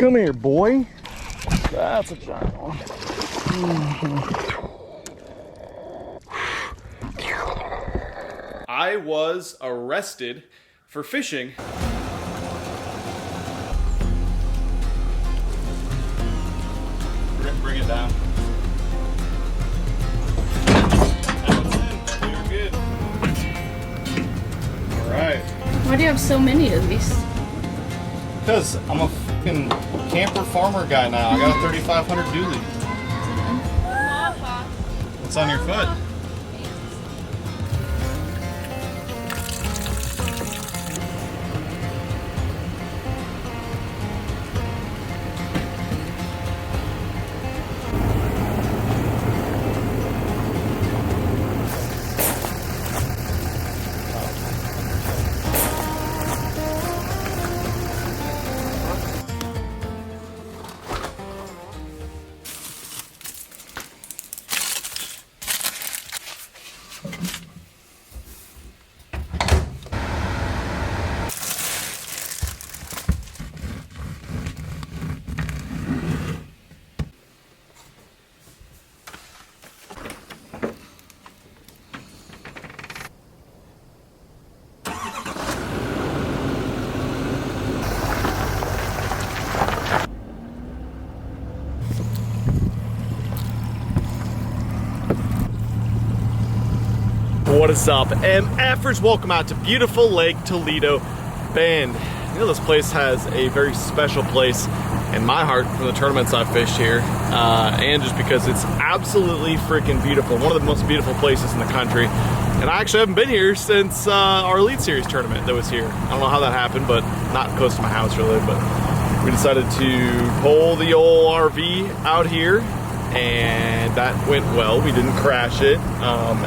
Come here, boy. That's a giant one. I was arrested for fishing. Bring it down. That's in. You're good. All right. Why do you have so many of these? Because I'm a fucking camper farmer guy now. I got a 3500 dually. What's on your foot? What is up, MFers? Welcome out to beautiful Lake Toledo Bend. You know, this place has a very special place in my heart from the tournaments I've fished here, and just because it's absolutely freaking beautiful. One of the most beautiful places in the country. And I actually haven't been here since our Elite Series tournament that was here. I don't know how that happened, but not close to my house really, but we decided to pull the old RV out here, and that went well. We didn't crash it.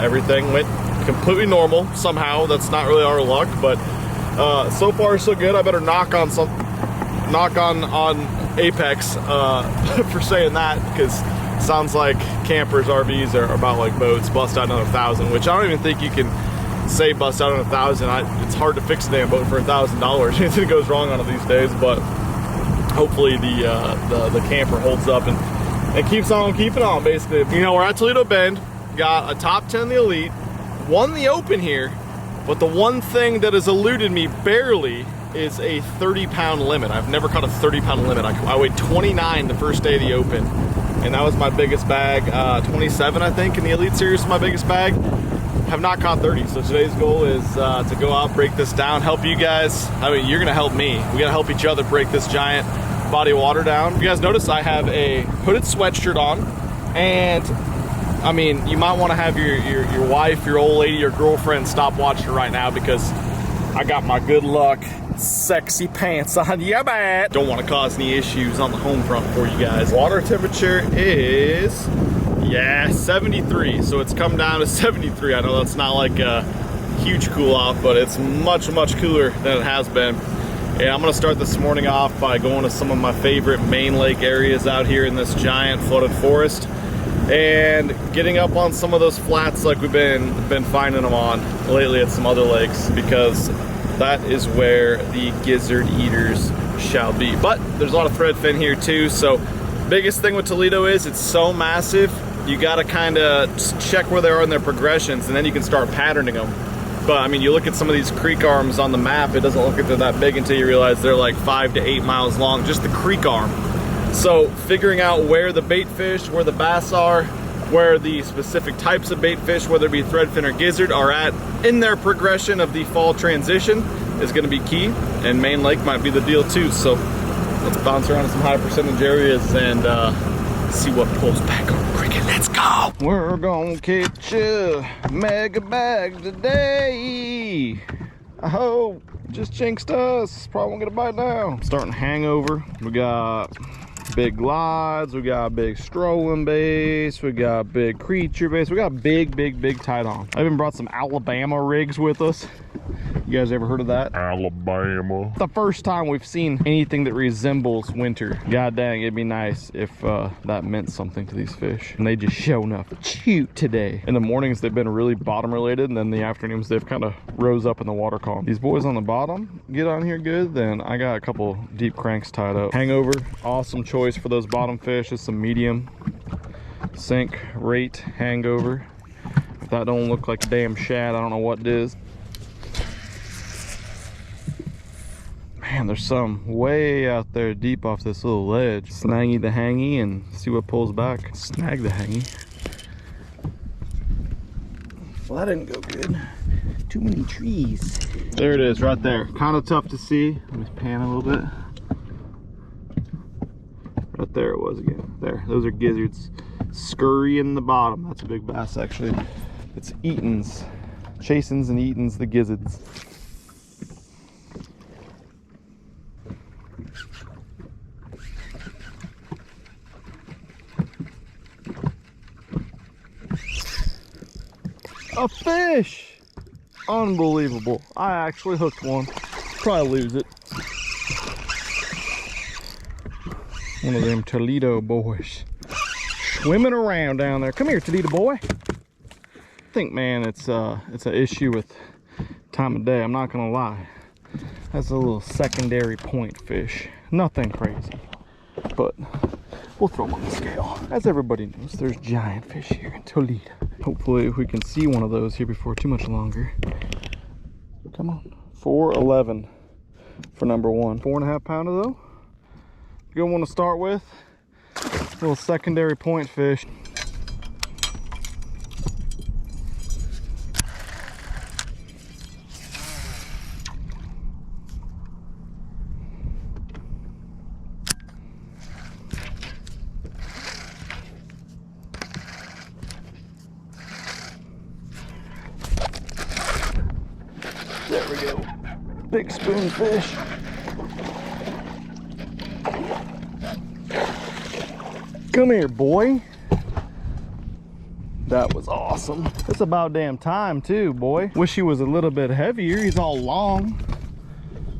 Everything went completely normal somehow. That's not really our luck, but so far so good. I better knock on Apex for saying that, because it sounds like campers RVs are about like boats, bust out another 1,000, which I don't even think you can say bust out on 1,000. It's hard to fix a damn boat for $1,000. Anything goes wrong on it these days, but hopefully the camper holds up and keeps on keeping on. Basically, you know, we're at Toledo Bend, got a top 10 in the Elite, won the Open here, but the one thing that has eluded me barely is a 30-pound limit. I've never caught a 30-pound limit. I weighed 29 the first day of the Open, and that was my biggest bag. 27, I think, in the Elite Series was my biggest bag. Have not caught 30, so today's goal is to go out, break this down, help you guys. I mean, you're gonna help me. We gotta help each other break this giant body of water down. You guys notice I have a hooded sweatshirt on, and I mean, you might want to have your wife, your old lady, your girlfriend stop watching right now, because I got my good luck sexy pants on. Yeah, man. Don't want to cause any issues on the home front for you guys. Water temperature is, 73. So it's come down to 73. I know that's not like a huge cool off, but it's much, much cooler than it has been. And I'm gonna start this morning off by going to some of my favorite main lake areas out here in this giant flooded forest, and getting up on some of those flats like we've been finding them on lately at some other lakes, because that is where the gizzard eaters shall be. But there's a lot of threadfin here too, so biggest thing with Toledo is it's so massive, you gotta kind of check where they are in their progressions, and then you can start patterning them. But I mean, you look at some of these creek arms on the map, it doesn't look like they're that big until you realize they're like 5 to 8 miles long, just the creek arm. So figuring out where the bait fish, where the bass are, where the specific types of bait fish, whether it be threadfin or gizzard, are at in their progression of the fall transition is going to be key, and main lake might be the deal too. So let's bounce around in some high percentage areas and see what pulls back on cricket. Let's go. We're gonna catch a mega bag today. I hope. Just jinxed us. Probably won't get a bite now. Starting hangover. We got big glides, we got big strolling bass, we got big creature bass, we got big tight on. I even brought some Alabama rigs with us. You guys ever heard of that? Alabama. The first time we've seen anything that resembles winter. God dang, it'd be nice if that meant something to these fish. And they just show enough cute today. In the mornings, they've been really bottom related, and then the afternoons, they've kind of rose up in the water column. These boys on the bottom get on here good, then I got a couple deep cranks tied up. Hangover, awesome choice for those bottom fish. It's some medium sink rate hangover. If that don't look like a damn shad, I don't know what it is. Man, there's some way out there deep off this little ledge. Snaggy the hangy and see what pulls back. Snag the hangy. Well, that didn't go good. Too many trees. There it is right there. Kind of tough to see. Let me pan a little bit. Right there it was again. There, those are gizzards. Scurry in the bottom. That's a big bass actually. It's Eaton's. Chasins and Eaton's the gizzards. A fish! Unbelievable. I actually hooked one. Probably lose it. One of them Toledo boys. Swimming around down there. Come here, Toledo boy. I think, man, it's an issue with time of day. I'm not gonna lie. That's a little secondary point fish. Nothing crazy. But we'll throw them on the scale. As everybody knows, there's giant fish here in Toledo. Hopefully we can see one of those here before too much longer. Come on. 4.11 for number one. 4.5 pounder though. Good one to start with. Little secondary point fish. There we go. Big spoon fish. Come here, boy. That was awesome. It's about damn time too, boy. Wish he was a little bit heavier. He's all long.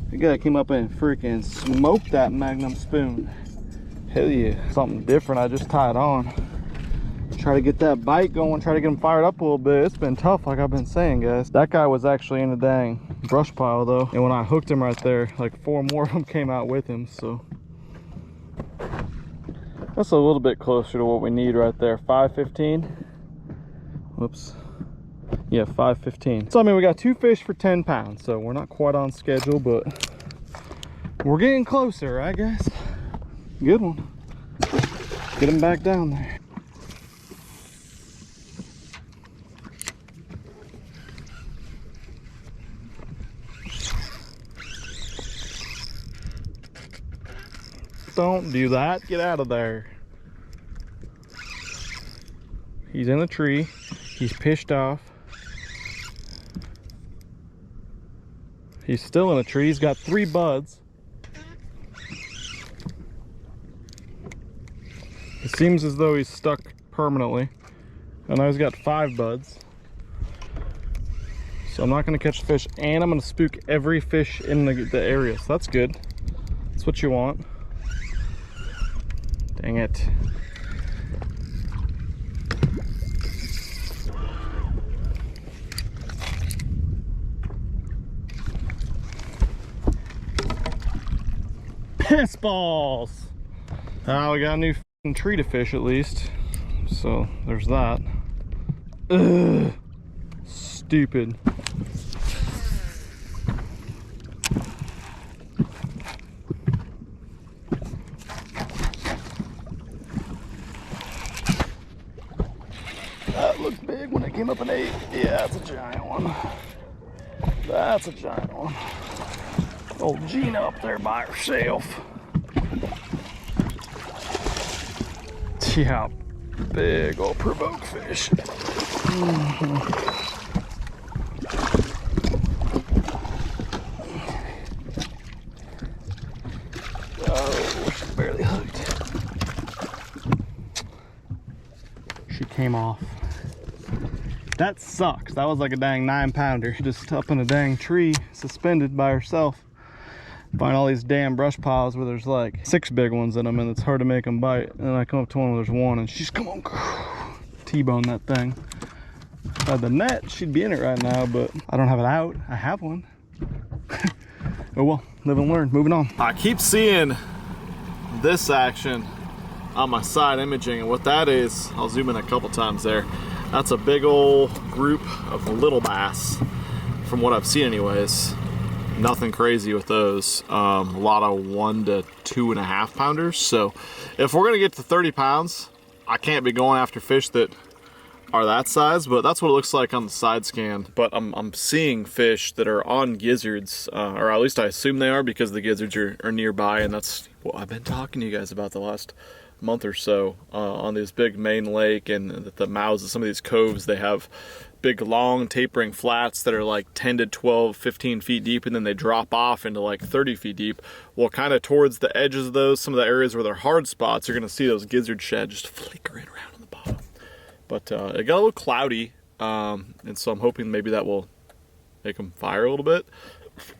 The guy came up and freaking smoked that Magnum spoon. Hell yeah. Something different I just tied on. Try to get that bite going, try to get him fired up a little bit. It's been tough, like I've been saying, guys. That guy was actually in the dang brush pile though. And when I hooked him right there, like 4 more of them came out with him, so. That's a little bit closer to what we need right there. 5.15. Whoops. Yeah, 5.15. So I mean, we got 2 fish for 10 pounds, so we're not quite on schedule, but we're getting closer, I guess. Good one. Get him back down there. Don't do that. Get out of there. He's in a tree. He's pissed off. He's still in a tree. He's got 3 buds. It seems as though he's stuck permanently. And now he's got 5 buds. So I'm not going to catch the fish, and I'm going to spook every fish in the area. So that's good. That's what you want. Dang it. Piss balls! We got a new tree to fish at least. So there's that. Ugh. Stupid. That looked big when it came up an 8. Yeah, that's a giant one. That's a giant one. Old Gina up there by herself. Yeah, big old provoke fish. Oh, she's barely hooked. She came off. That sucks. That was like a dang 9-pounder. Just up in a dang tree, suspended by herself. Find all these damn brush piles where there's like 6 big ones in them, and it's hard to make them bite. And then I come up to one where there's 1, and she's come on, T-bone that thing. If I had the net, she'd be in it right now, but I don't have it out. I have one. Oh well, live and learn. Moving on. I keep seeing this action on my side imaging, and what that is, I'll zoom in a couple times there. That's a big old group of little bass, from what I've seen anyways. Nothing crazy with those. A lot of 1 to 2.5 pounders. So if we're gonna get to 30 pounds, I can't be going after fish that are that size, but that's what it looks like on the side scan. But I'm seeing fish that are on gizzards, or at least I assume they are, because the gizzards are nearby, and that's what I've been talking to you guys about the last month or so, on this big main lake, and the mouths of some of these coves, they have big long tapering flats that are like 10 to 12, 15 feet deep, and then they drop off into like 30 feet deep. Well, kind of towards the edges of those, some of the areas where they're hard spots, you're gonna see those gizzard shad just flickering around on the bottom. But it got a little cloudy, and so I'm hoping maybe that will make them fire a little bit.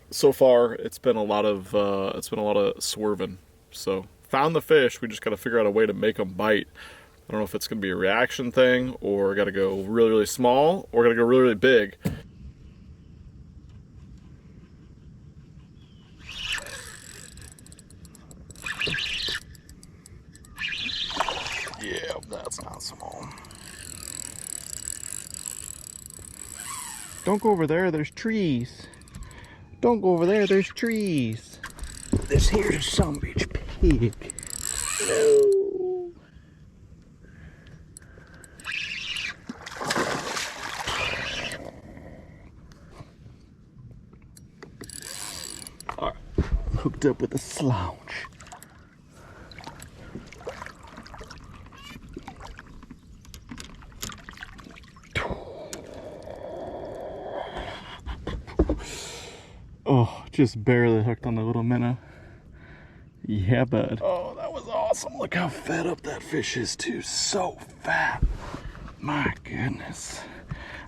So far, it's been a lot of swerving. So found the fish, we just got to figure out a way to make them bite. I don't know if it's going to be a reaction thing, or got to go really, really small, or got to go really, really big. Yeah, that's not small. Don't go over there, there's trees. Don't go over there, there's trees. This here's a son of a bitch pig. No. Alright, hooked up with a slouch. Oh, just barely hooked on the little minnow. Yeah, bud. Oh, that was awesome. Look how fed up that fish is, too. So fat. My goodness.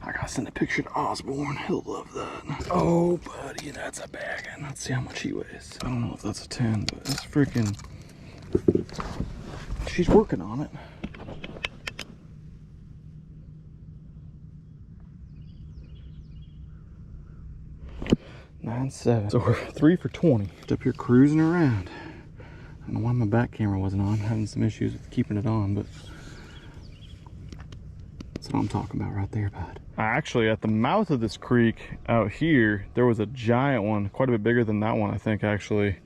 I gotta send a picture to Osborne. He'll love that. Oh, buddy, that's a baggin'. Let's see how much he weighs. I don't know if that's a 10, but it's freaking... She's working on it. $9.7. So we're 3 for 20. Just up here cruising around. I don't know why my back camera wasn't on. Having some issues with keeping it on, but that's what I'm talking about right there, bud. Actually, at the mouth of this creek out here, there was a giant one, quite a bit bigger than that one, I think, actually,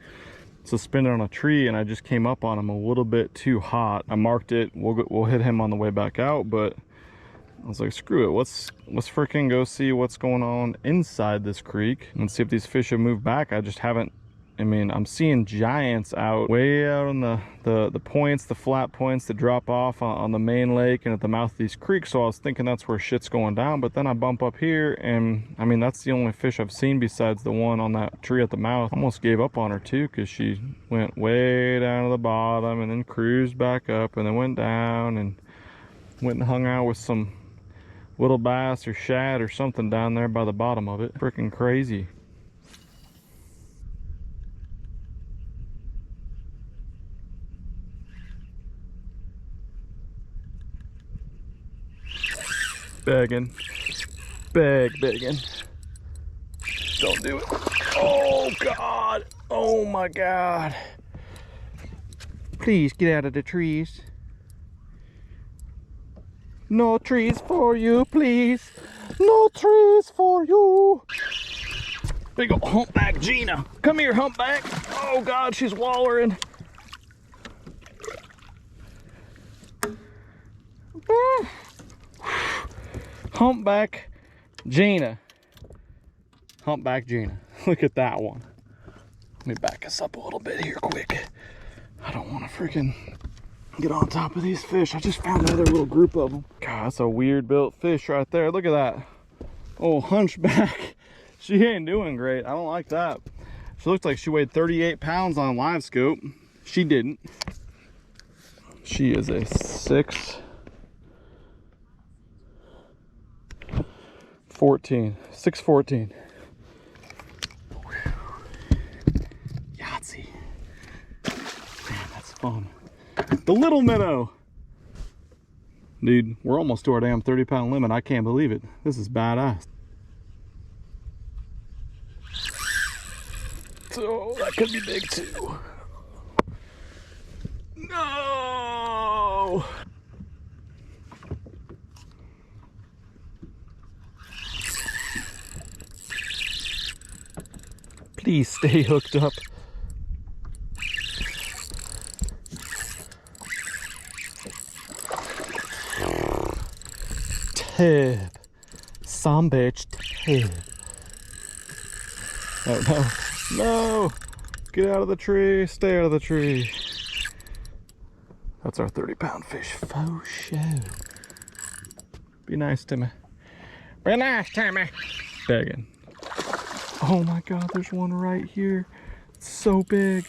suspended on a tree, and I just came up on him a little bit too hot. I marked it. We'll hit him on the way back out, but I was like, screw it. Let's freaking go see what's going on inside this creek and see if these fish have moved back. I just haven't. I mean, I'm seeing giants out way out on the points, the flat points that drop off on the main lake and at the mouth of these creeks. So I was thinking that's where shit's going down. But then I bump up here, and I mean, that's the only fish I've seen besides the one on that tree at the mouth. Almost gave up on her too, because she went way down to the bottom and then cruised back up and then went down and went and hung out with some little bass or shad or something down there by the bottom of it. Freaking crazy. Begging. Begging. Don't do it. Oh God. Oh my God. Please get out of the trees. No trees for you, please. No trees for you. Big ol' humpback Gina. Come here, humpback. Oh God, she's wallering. Humpback Gina. Humpback Gina. Look at that one. Let me back us up a little bit here quick. I don't want to freaking get on top of these fish. I just found another little group of them. God, that's a weird built fish right there. Look at that. Oh, hunchback. She ain't doing great. I don't like that. She looks like she weighed 38 pounds on live scope. She didn't. She is a 6. 14, 614. Yahtzee. Man, that's fun. The little minnow. Dude, we're almost to our damn 30-pound limit. I can't believe it. This is badass. So that could be big too. No! Please stay hooked up. Tib. Some bitch tib. Oh no. No! Get out of the tree. Stay out of the tree. That's our 30-pound fish. Faux show. Be nice to me. Be nice to me. Begging. Oh my god, there's one right here. It's so big.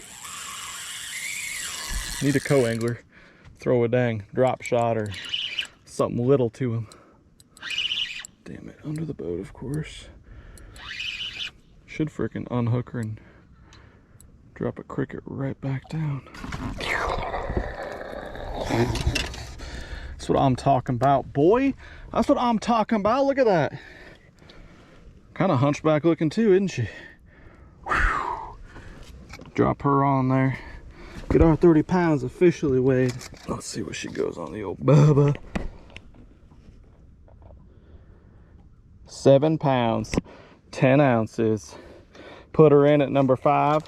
Need a co-angler. Throw a dang drop shot or something little to him. Damn it, under the boat, of course. Should frickin' unhook her and drop a cricket right back down. That's what I'm talking about, boy. That's what I'm talking about. Look at that. Kind of hunchback looking too, isn't she? Whew. Drop her on there. Get our 30 pounds officially weighed. Let's see what she goes on the old Bubba. 7 pounds, 10 ounces. Put her in at number 5.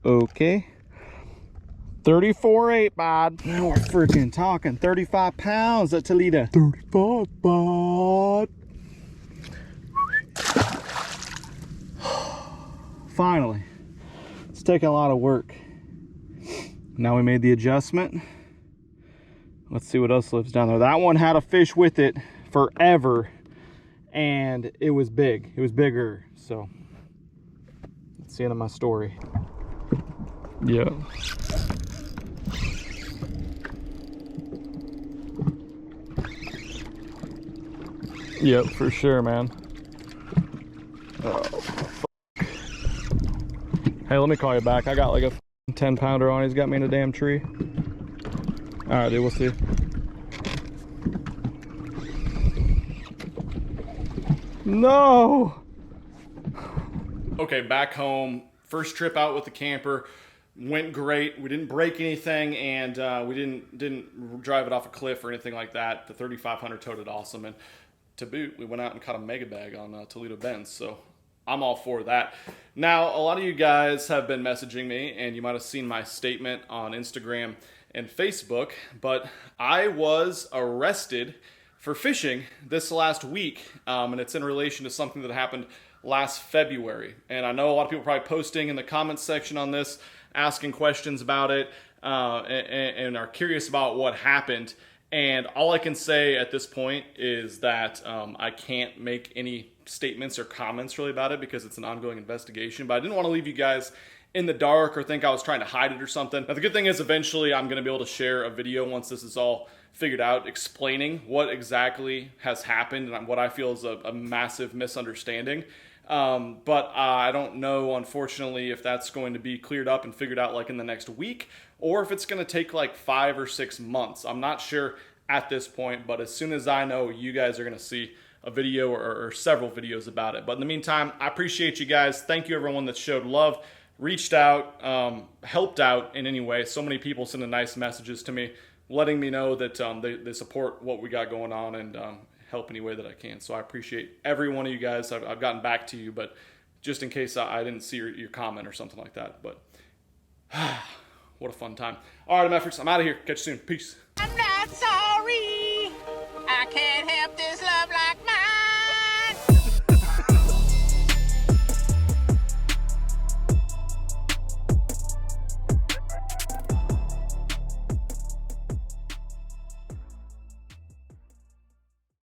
Okay. 34.8 bod. Now we're freaking talking 35 pounds at Toledo. 35 bod. Finally. It's taken a lot of work. Now we made the adjustment. Let's see what else lives down there. That one had a fish with it forever, and it was big. It was bigger. So that's the end of my story. Yeah. Yep, for sure, man. Oh, fuck. Hey, let me call you back. I got like a 10 pounder on. He's got me in a damn tree. All right, dude, we'll see. No. Okay, back home. First trip out with the camper. Went great. We didn't break anything, and we didn't drive it off a cliff or anything like that. The 3500 toted awesome, and to boot, we went out and caught a mega bag on Toledo Bends. So I'm all for that. Now, a lot of you guys have been messaging me, and you might have seen my statement on Instagram and Facebook, but I was arrested for fishing this last week, and it's in relation to something that happened last February. And I know a lot of people are probably posting in the comments section on this, asking questions about it, and are curious about what happened. And all I can say at this point is that I can't make any statements or comments really about it because it's an ongoing investigation. But I didn't want to leave you guys in the dark or think I was trying to hide it or something. Now, the good thing is eventually I'm going to be able to share a video once this is all figured out, explaining what exactly has happened and what I feel is a massive misunderstanding. But I don't know, unfortunately, if that's going to be cleared up and figured out like in the next week, or if it's going to take like 5 or 6 months. I'm not sure at this point, but as soon as I know, you guys are going to see a video or several videos about it. But in the meantime, I appreciate you guys. Thank you everyone that showed love, reached out, helped out in any way. So many people sending nice messages to me, letting me know that they support what we got going on and help any way that I can. So I appreciate every one of you guys. I've gotten back to you, but just in case I didn't see your comment or something like that. But what a fun time. All right, MFers, I'm out of here. Catch you soon. Peace. I'm not sorry. I can't help